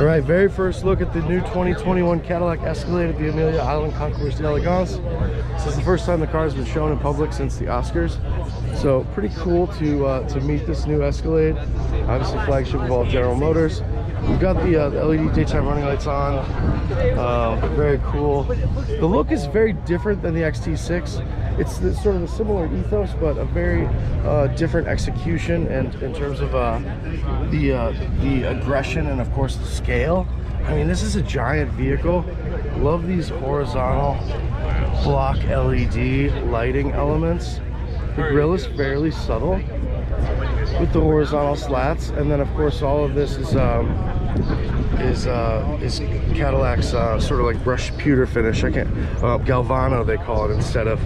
All right, very first look at the new 2021 Cadillac Escalade at the Amelia Island Concours d'Elegance. This is the first time the car has been shown in public since the Oscars. So pretty cool to meet this new Escalade. Obviously flagship of all General Motors. We've got the LED daytime running lights on. Very cool. The look is very different than the XT6. It's sort of a similar ethos, but a very different execution, and in terms of the aggression and of course the scale. I mean, this is a giant vehicle. Love these horizontal block LED lighting elements. The grille is fairly subtle with the horizontal slats, and then of course all of this is Cadillac's sort of like brushed pewter finish. Galvano they call it instead of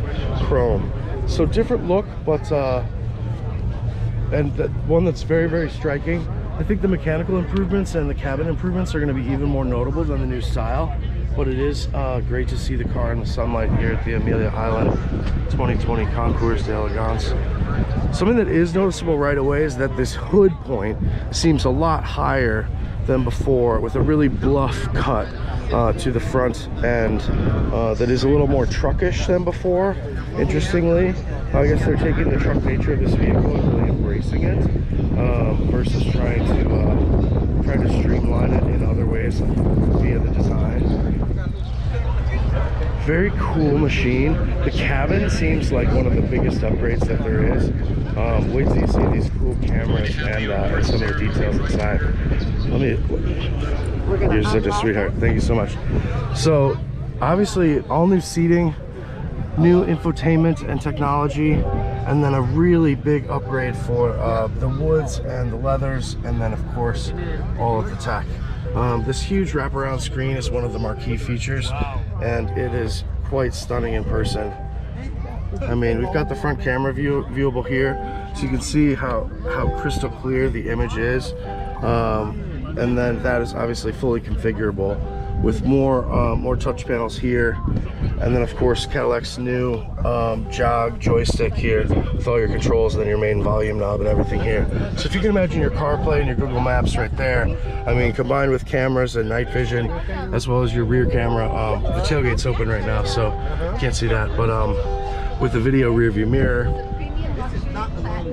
chrome. So different look, but and one that's very, very striking. I think the mechanical improvements and the cabin improvements are going to be even more notable than the new style. But it is great to see the car in the sunlight here at the Amelia Island 2020 Concours d'Elegance. Something that is noticeable right away is that this hood point seems a lot higher than before, with a really bluff cut to the front end that is a little more truckish than before. Interestingly, I guess they're taking the truck nature of this vehicle and really embracing it versus trying to streamline it in other ways via the design. Very cool machine. The cabin seems like one of the biggest upgrades that there is. Wait till you see these cool cameras and some of the details inside. You're such a sweetheart. Thank you so much. So obviously all new seating, new infotainment and technology, and then a really big upgrade for the woods and the leathers, and then of course all of the tech. This huge wraparound screen is one of the marquee features, and it is quite stunning in person. I mean, we've got the front camera viewable here, so you can see how crystal clear the image is, and then that is obviously fully configurable with more touch panels here, and then of course Cadillac's new jog joystick here with all your controls, and then your main volume knob and everything here. So if you can imagine your CarPlay and your Google Maps right there, I mean, combined with cameras and night vision as well as your rear camera. The tailgate's open right now, so you can't see that, but with the video rear view mirror,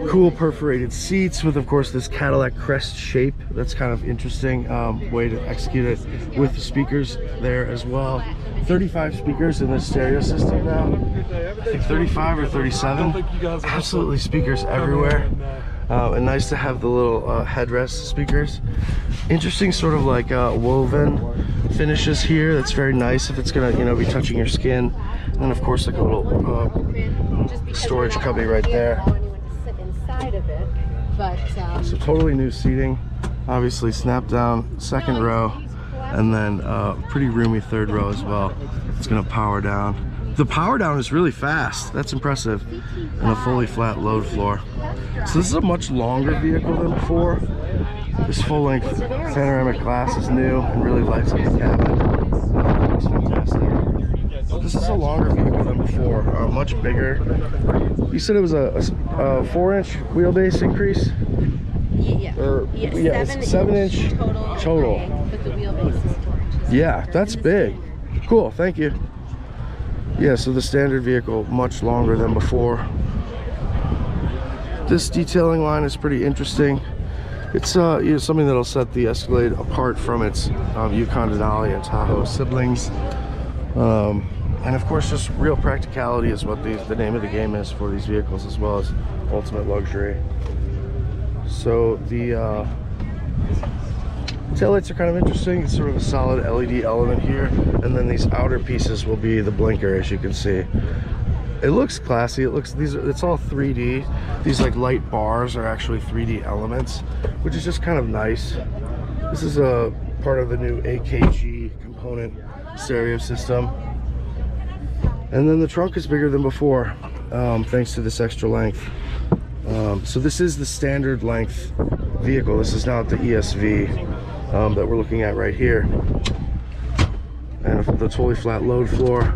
cool perforated seats with of course this Cadillac crest shape. That's kind of interesting way to execute it, with the speakers there as well. 35 speakers in this stereo system now. I think 35 or 37. Absolutely speakers everywhere. And nice to have the little headrest speakers. Interesting sort of like woven finishes here. That's very nice if it's gonna be touching your skin. And of course like a little storage cubby right there. So totally new seating, obviously snap down second row, and then pretty roomy third row as well. It's gonna power down. The power down is really fast. That's impressive. And a fully flat load floor. So this is a much longer vehicle than before. This full length panoramic glass is new and really lights up the cabin. It's fantastic. This is a longer vehicle than before, much bigger. You said it was a 4-inch wheelbase increase? Yeah. It's 7-inch total. But the wheelbase is 4 inches. Yeah, that's big. Cool, thank you. Yeah, so the standard vehicle much longer than before. This detailing line is pretty interesting. It's something that'll set the Escalade apart from its Yukon Denali and Tahoe siblings. And of course, just real practicality is what the name of the game is for these vehicles, as well as ultimate luxury. So the taillights are kind of interesting. It's sort of a solid LED element here, and then these outer pieces will be the blinker, as you can see. It looks classy. It's all 3D. These like light bars are actually 3D elements, which is just kind of nice. This is a part of the new AKG component stereo system. And then the trunk is bigger than before, thanks to this extra length. So this is the standard length vehicle. This is not the ESV that we're looking at right here. And the totally flat load floor,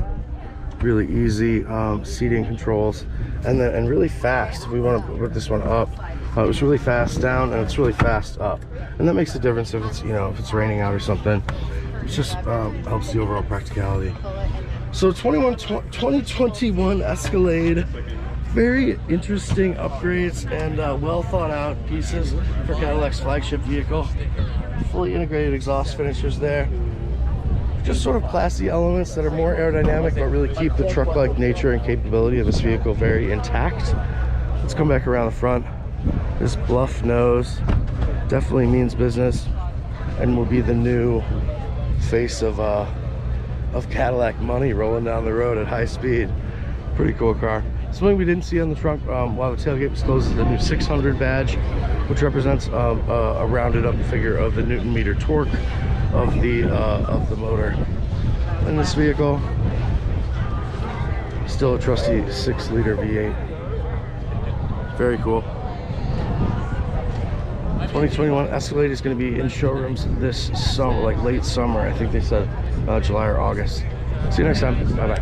really easy seating controls, and really fast. If we want to put this one up, It was really fast down and it's really fast up, and that makes a difference if it's, you know, if it's raining out or something. It just helps the overall practicality. So 2021 Escalade, very interesting upgrades and well thought out pieces for Cadillac's flagship vehicle. Fully integrated exhaust finishers there. Just sort of classy elements that are more aerodynamic but really keep the truck-like nature and capability of this vehicle very intact. Let's come back around the front. This bluff nose definitely means business and will be the new face of Cadillac money rolling down the road at high speed. Pretty cool car. Something we didn't see on the trunk while the tailgate was closed is the new 600 badge, which represents a rounded up figure of the Newton meter torque of the motor in this vehicle. Still a trusty 6-liter V8. Very cool. 2021 Escalade is going to be in showrooms this summer, like late summer. I think they said July or August. See you next time. Bye bye.